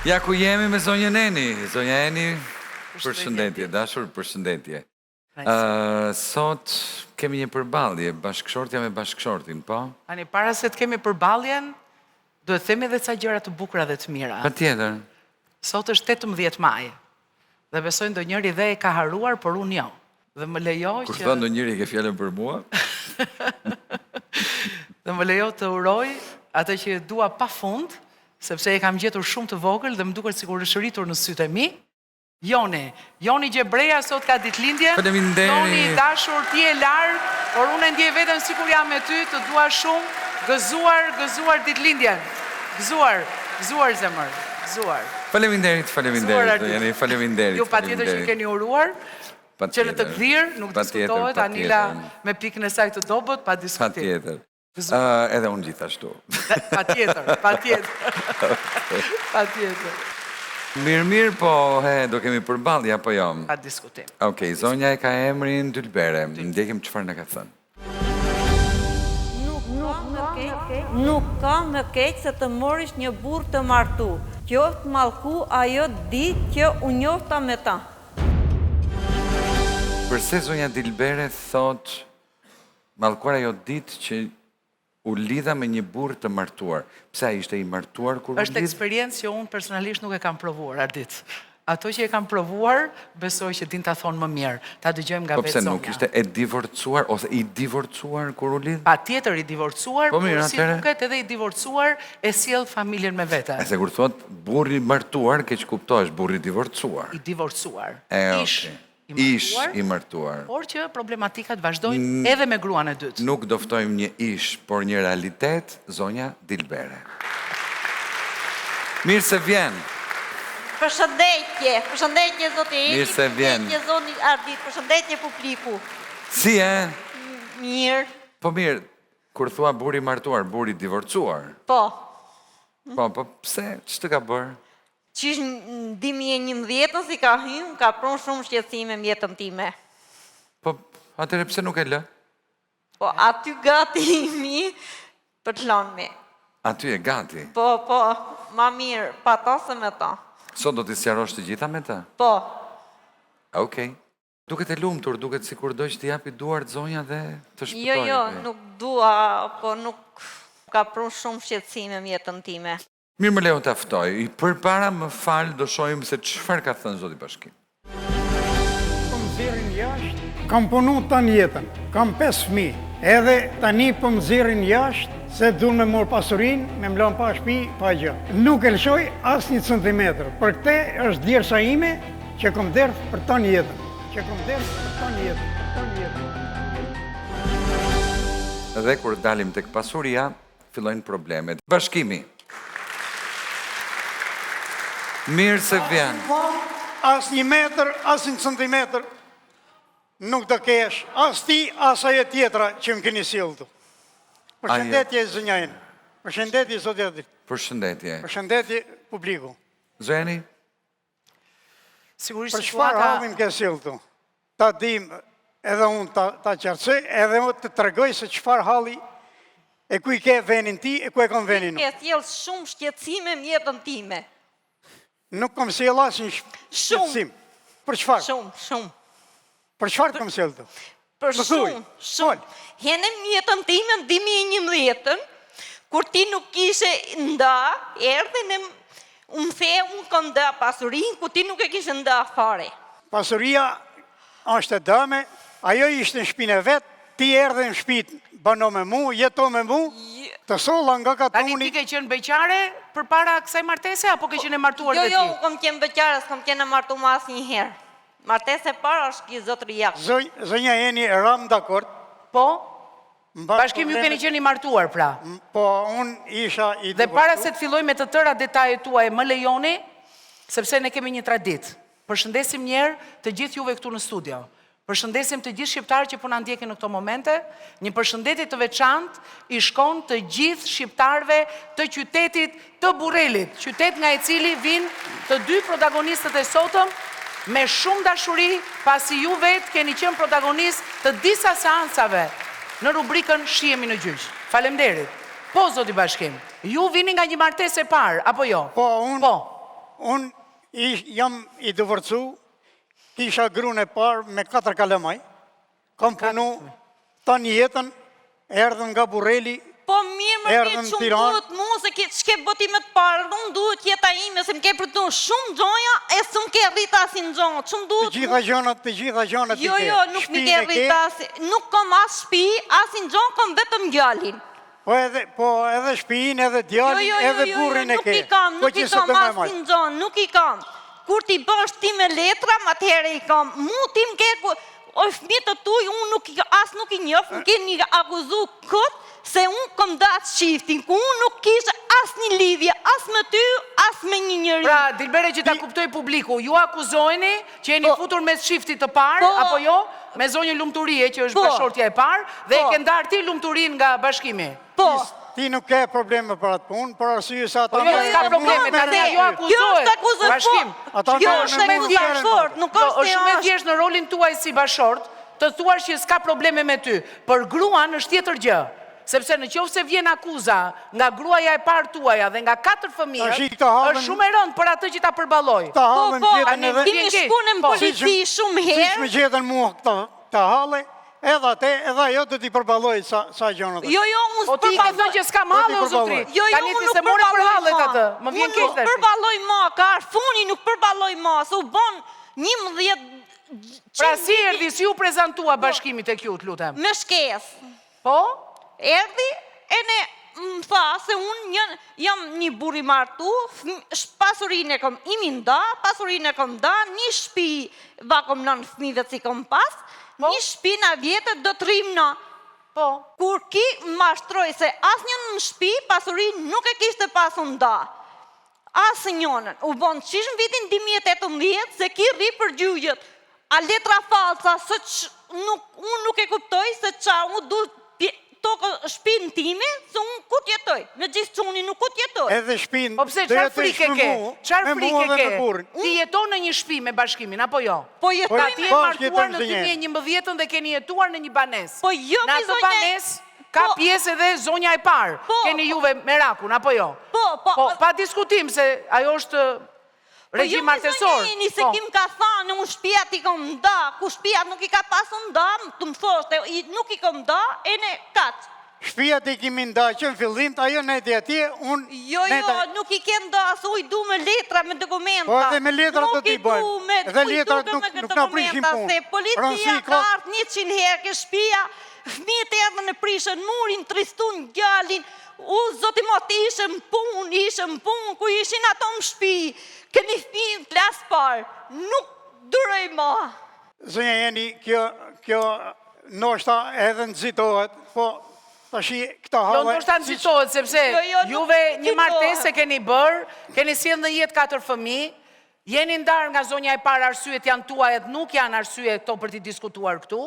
Ja ku jemi me zonjën Eni. Zonja Eni, përshëndetje, dashur, përshëndetje. Sot kemi një përballje, bashkëshortja me bashkëshortin, po? Ani, para se të kemi përballjen, duhet themi edhe ca gjëra të bukura dhe të mira. Patjetër. Sot është 18 maj. Dhe besoj ndonjëri dhe e ka haruar, por unë jo. Dhe më lejo që... Kur thon ndonjëri ke fjalën për mua? Dhe më lejo të uroj atë që dua pafund, sepse e kam gjetur shumë të vogël dhe më duket sikur është rritur në sytë e mi. Joni Gjebreja sot ka ditëlindje. Faleminderit. Joni i dashur, ti je larg, por unë ndjej veten sikur jam me ty, të dua shumë. Gëzuar ditëlindjen. Gëzuar zemër, gëzuar. Faleminderit, jeni faleminderit. Ju patjetër që keni uruar. Që në të gdhir, nuk diskutohet, Anila me pikën e saj të dobët, pa diskutim. Patjetër. Edhe unë gjithashtu. Patjetër. Mirë, po do kemi përballje apo jo? Pa diskutim. Okej, zonja e ka emrin Dylbere. Ndjekim çfarë na ka thënë. Nuk ka më keq se të morish një burr të martuar. Qoftë mallku ajo ditë që u njofta me ta. Përse zonja Dylbere thot mallkuar ajo ditë që u lidha me një burr të martuar. Pse ai ishte i martuar kur u lidh? Është eksperiencë që unë personalisht nuk e kam provuar Ardit. Ato që e kam provuar, besoj që din ta thonë më mirë. Ta dëgjojmë nga vetë zonja. Po pse nuk ishte e divorcuar ose i divorcuar kur u lidh? Patjetër i divorcuar, por si duket edhe i divorcuar e sjell familjen me vete. Se kur thot burri martuar, keq kuptohesh burri divorcuar. I divorcuar. Ish i martuar. Por që problematikat vazhdojnë edhe me gruan e dytë. Nuk do ftojmë një ish, por një realitet, zonja Dylbere. Mirë se vjen. Përshëndetje zoti Eni. Mirë se vjen. Përshëndetje zoni Ardit, përshëndetje publiku. Si e? Mirë. Po mirë, kur thua burri martuar, burri divorcuar. Po. Po pse? Ç'të ka bërë? Qish në 2011 si ka hymë, ka pronë shumë shqetësime mjetën time. Po, atëre pse nuk e lë? Po, aty gati mi për të lanë me. Aty e gati? Po, ma mirë, pa ta se me ta. Sot do t'i sqarosh të gjitha me ta? Po. Okej. Duket e lumtur, duket sikur do që t'i japi duart zonja dhe të shpëtojë. Jo, nuk dua, po nuk ka pronë shumë shqetësime mjetën time. Mirë më lejo të aftoj, i përpara më falë do shojmë se çfarë ka thënë zoti bashkim. Kom zirin jashtë, kam punu tani jetën, kam 5 fëmijë, edhe tani po më zirin jashtë, se dunë me morë pasurin, me më lanë pa shtëpi, pa gjë. Nuk e lëshoj as 1 centimetër, për këte është djersa ime që kom derdhë për tani jetën. Dhe kur dalim tek pasuria, fillojnë problemet. Bashkimi. Mirë se vjen. As 1 metër, as 1 centimetër, nuk të kesh, as ti, as aje tjetra që më keni sjellë. Përshëndetje zonjën. Përshëndetje zoti Ardit. Përshëndetje. Përshëndetje publiku. Zeni? Për çfarë halli më ke sjellë këtu? Ta dim edhe unë ta qartësoj, edhe unë të tregoj se çfarë halli e ku i ke venin ti, e ku e kam venin unë. Ke sjellë shumë shqetësime mjetën time. Nuk kom sjellë asnjë shqetësim. Për çfarë? Shumë. Për çfarë kom sjellë këtu? Për shumë. Hene mjetën time në 2011, kur ti nuk kishe nda, erdhe në unë kam nda pasurin, ku ti nuk e kishe nda fare. Pasuria është e dëme, ajo ishte në shpinë e vetë, ti erdhe në shpinë, bano me mu, jeto me mu, të solla nga katuni. Tani ti ke qenë beqare për para kësaj martese, apo ke qenë martuar dhe ti? Jo, kom qenë beqare, s'kom qenë martu ma asë një herë. Martese para është ki zotëri jakë. Zonja Eni e ram dakord. Po? Bashkim ju keni qenë i martuar pra? Po, unë isha i divorcuar. Dhe para se të filloj me të tëra detajet tuaja, më lejoni, sepse ne kemi një tradit. Përshëndesim njerë të gjithë juve këtu në studio. Përshëndesim të gjithë shqiptarë që po na ndjekin në këto momente. Një përshëndetje të veçantë i shkon të gjithë shqiptarëve të qytetit të Burrelit, qytet nga i cili vinë të 2 protagonistët e sotëm me shumë dashuri, pasi ju vetë keni qenë protagonist të disa seansave në rubrikën Shihemi në gjyq. Faleminderit. Po, zoti Bashkim, ju vini nga një martesë e parë, apo jo? Po, unë... unë jam i divorcu, kisha gruan e parë me 4 kalamaj, kam punu tani jetën, erdhëm nga Burreli, Po mirë më erdhëm këtë shumë Tiranë. duhet mu, se s'ke botimet parë, unë duhet jeta ime, se më ke përtu shumë gjoja, e së më ke rrita asin gjoja, shumë të duhet gjitha gjanat i ke. Jo, nuk mi Shtëpinë ke e rrita, nuk kom as shtëpi, asin gjoja, kom vetëm gjallin. Po edhe shtëpinë, edhe djalin, edhe burrin e nuk ke. i kam, Po nuk i që se kam të me asin gjoja, nuk i kam. Kur ti bësh ti me letra, atëherë i kam. Mu ti më ke, o fëmijët të tuj, unë as nuk i njëf, më ke një akuzu këtë, se unë kom datë shiftin, ku unë nuk kishë as një lidhje, as me ty, as me një njëri. Pra, Dilbere që ta kuptoj publiku, ju akuzojni që jeni futur me shiftit të parë, apo jo, me zonjë Lumturie që është bashortja e parë, dhe e ke ndarë ti Lumturin nga bashkimi. Po. Ti nuk ke probleme për atë punë, për arsye se ata... Po jo, s'ka probleme, tani ajo akuzohet. Bashkim. Kjo është akuzat fort, nuk është është shumë e thjesht në rolin tuaj si bashort, të thuash që s'ka probleme me ty. Për gruan është tjetër gjë. Sepse në qoftë se vjen akuza nga gruaja e parë tuaja dhe nga 4 fëmijët, është shumë e rëndë për atë që ta përballoj. Ta hallën gjetën edhe... Ti më shkune në polici shumë herë. Si që me gjetën mua këta hallë, edhe atë, edhe ajo të t'i përballoj sa gjonët. Jo, unë Po ti ke thënë që s'ka hallë o zotri. Tani ti se more për hallet atë. Më vjen keq tash. Unë nuk përballoj ma, ka funi nuk përballoj ma, se u bën 11. Pra si erdhi, si u prezantua bashkimi tek ju, lutem? Me shkesë. Po? Erdhi, e ne më tha se unë jam një burri martu, pasurinë e kom imi nda, pasurinë e kom da, një shpi vakom nën fëmijëve si kom pas, një shpi na vjetët do të rrim na. Po. Kur ki mashtroj se asnjën në shpi, pasurinë nuk e kishte pasun nda. Asë njënën, u bon qish në vitin 2018, se ki rri për gjujët. A letra falca, unë nuk e kuptoj se qa, unë du tokë shpinë time, se unë ku t'jetoj, me gjithë quni nuk ku t'jetoj. Edhe shpinë, po pse, qarë frike ke? Qarë frike ke? Ti jeton në një shpi me bashkimin, apo jo? Po jetoj Pra ti e martuar në 2011 dhe keni jetuar në një banes. Po jo, në atë banes, ka pjesë edhe zonja e parë. Keni juve me rakun, apo jo? Po, pa diskutim se ajo është regjim martesor. Po jo, me zonjeni, se kim ka thanë, unë shpia ti kom nda, ku shpia nuk i ka pasën nda, të më thoshte, nuk i kom nda, e ne katë. Shpia ti kimi nda që në fillim të ajo në e atje, unë... Jo, nuk i ke nda, se u i du me letra, me dokumenta. Po edhe me letra të t'i bëjmë. Edhe letrat nuk në prishin punë. Se policia ka artë 100 herë ke shpia, fëmijët edhe në prishën murin, tristun gjallin, u zoti mot ishë më punë, ku ishin ato më shpi, këni fëmijë në klasë parë, nuk durej ma. Zënja jeni, kjo nështë edhe nëzitohet, po tashi këta Jo, hale... nështë ta nëzitohet, sepse juve një martese keni bërë, keni sjellë në jetë 4 fëmijë, jeni ndarë nga zonja e parë, arsyet janë tuajet, nuk janë arsyet këto për t'i diskutuar këtu,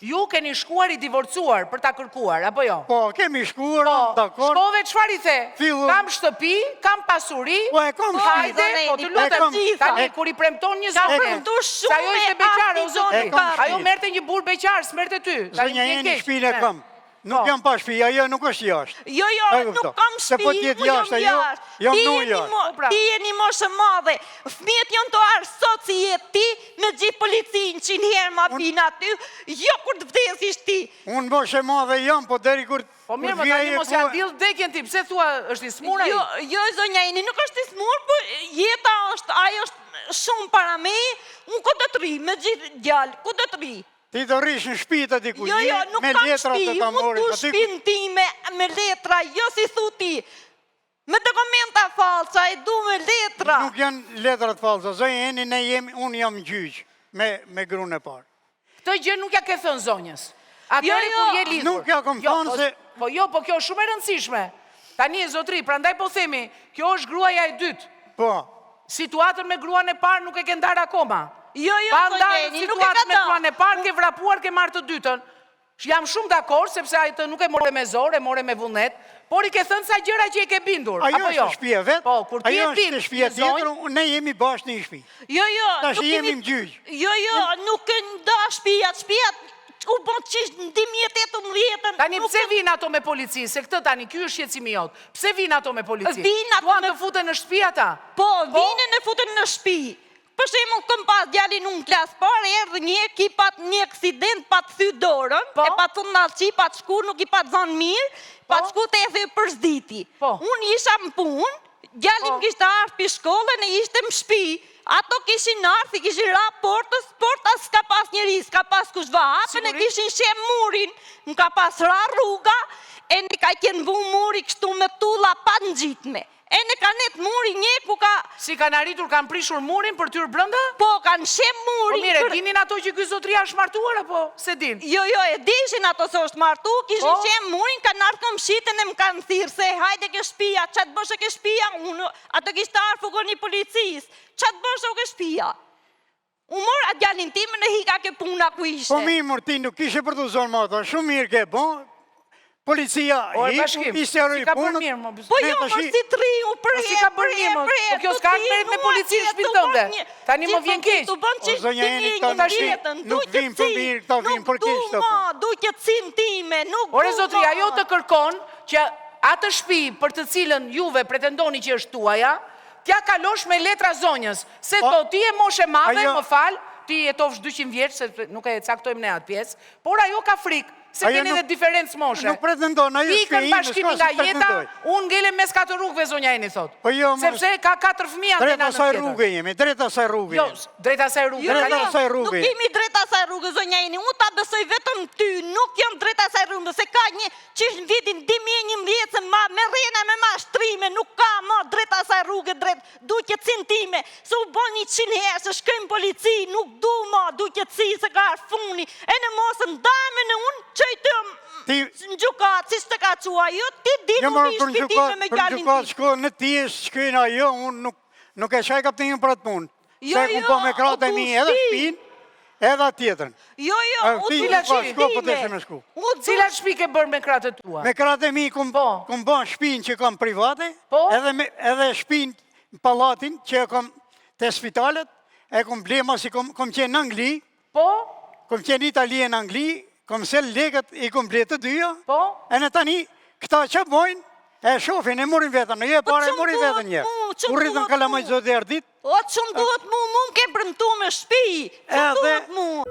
ju keni shkuar i divorcuar për ta kërkuar, apo jo? Po, kemi shkuar, dakor. Shkove çfarë i the? Kam shtëpi, kam pasuri, hajde, po të lutem, tani kur i premton një zonë, se ajo ishte beqare, o zotri, ajo merte një burr beqar, s'merte ty. Zonja jeni shpine kam. Nuk jam pa shpi, ajo nuk është jashtë. Jo, nuk kam shpi, mu jam jashtë. Ti e një moshë madhe. Fëmijët janë të arë sot si jetë ti, me gjithë policinë 100 herë ma pina ty, jo kur të vdesish ti. Unë moshë madhe jam, po deri kur... Po mirë, më tani mos janë dilë dekjen ti, pse thua është i smur ai? Jo, zonja jeni, nuk është i smur, po jeta është, ajo është shumë para me, unë ku do të ri, me gjithë gjallë, ku do të ri. Ti të rish në shpita t'i ku Jo, nuk kam shpi, mu t'ku shpin ti me letra, jo si thu ti. Me dokumenta falca, e du me letra. Nuk janë letrat falca, zonja jeni, unë jam gjyq me grunë e parë. Këtë gjë nuk ja ke thënë zonjës. Atëre kur je lidhur. Nuk ja kom thënë se... Po kjo është shumë e rëndësishme. Tani e zotri, prandaj po themi, kjo është gruaja e dytë. Po. Situatën me gruan e parë nuk e ke ndarë akoma. Jo, zonjeni, nuk e ka me gruan e parë, ke vrapuar, ke marrë të dytën. Jam shumë dakord, sepse ajtë nuk e more me zorë, e more me vullnet, por i ke thënë sa gjëra që i ke bindur, apo jo? Ajo është shpia vetë, po, kur ti ajo e din, është shpia tjetër, ne jemi bashkë në një shpi. Jo, tash jemi më gjyq. Jo, nuk e nda shpijat, s'ku bon qish në 2018. Tani pse vinë ato me polici? Se këtë tani, ky është shqetësimi jot. Pse vinë ato me polici? Vinë ato Duan me- të futen në shtëpi ata? Po, vine në futen në shtëpi. Për shembull, këm pas djalin unë klasë parë, erdhë një, ki pat një aksident, pat thy dorën, Po? e pat thënë nalqi, pat shku, nuk i pat zanë mirë, pat shku të e për zditi. Po? Unë isha më punë, djalin kishte ardhë për shkollën e ishte më shtëpi. Ato kishin ardhë, i kishin ra portës, porta s'ka pas njeri, s'ka pas kush va hapën, e kishin shem murin, m'ka pas ra rruga, e në ka qenë vu muri kështu me tulla pa në gjitme. E në ka net muri një ku ka... Si kanë arritur, kanë prishur murin për tyrë brënda? Po, kanë shem Po muri... mire, dinin ato që ky zotria është martuar apo se din? Jo, e dishin ato se është martu, kishin Po? shem murin, kanë ardhë në mshitën e më kanë thirë, se hajde ke shpia, qatë bëshë ke shpia, unë, ato kishtë ardhë fukon një policis, qatë bëshë ke shpia. U morë atë gjallin time në hika ke puna ku ishte. Po mi mërti nuk ishe për të zonë mata, shumë mirë ke bo, policia O, e hiku, bashkim, ishte arroj si ka bërë punët. mirë, më Po Ne jo, tashi- më si tri, u për Po si ka bërë mirë, mo? Po kjo s'ka meret me policinë në shtëpinë tënde. Tani më vjen keq. Tu bën që O, zonja Eni, një këta tashi jetën, nuk vin për mirë, këta vin për keq, Nuk du këta ma, du qëtësin time, nuk Ore du zotri, ma. ajo të kërkon që atë shtëpi për të cilën juve pretendoni që është tuaja, t'ja kalosh me letra zonjës. Se to ti e moshe madhe, ajo- më fal, ti jetovsh 200 vjeç, se nuk e caktojmë ne atë pjesë, por ajo ka frikë, se Ajo keni nuk- edhe diferencë moshe. Nuk pretendon, ajo Pikën shpejim, bashkimi s'ka nga si jeta, pretendoj. unë ngelem mes 4 rrugëve, zonja Eni thot. Po jo, mos- Sepse ka 4 fëmijë atë Drejta në saj tjetër. rrugë jemi, drejta saj rrugë Jo, jemi. drejta saj rrugë. Jo, Drejta jo, asaj rrugë. nuk jemi drejta asaj rrugë, zonja Eni. Unë ta besoj vetëm ty, nuk jam drejta asaj rrugë, se ka një qish në vitin 2011 se ma me rrena me mashtrime, nuk ka ma drejta asaj rrugë, drejt du qëtësin time, se u bon 100 herë, se shkojmë polici, nuk du ma, du qëtësi, se ka arfuni, e në mosë ndajme në unë, qëjtëm në gjukatë, si shtë ka qua, jo, ti di Jo, nuk mërë, ishtë pitime me për gjallin gjukat ti. shko në ti e shkojnë ajo, unë nuk e shaj kaptenin për atë punë. Jo, Se ku jo, po me kratë e o, mi tu edhe shpi. shpin, edhe atë tjetërën. Jo, A, u ti du ka qëtime. shko, po të ishe me shku. Cila shtëpi ke bërë me kratë tua? Me kratë e mi kum Po. bën shpinë që kam private, Po. edhe shpinë në palatin që e kam të spitalet, e kum blema si kum qenë në Angli, Po? kum qenë Itali e në Angli, kum sel legët i kum ble të dyja, Po? e në tani, këta që bojnë, e shofin, e morin vetën, në je pare e ç'm morin duhet vetën një. mu, ç'm U rritën duhet kalamaj mu? zotë e ardit, O, që më duhet mu, mu më ke brëntu me shpi, që më Edhe- duhet mu.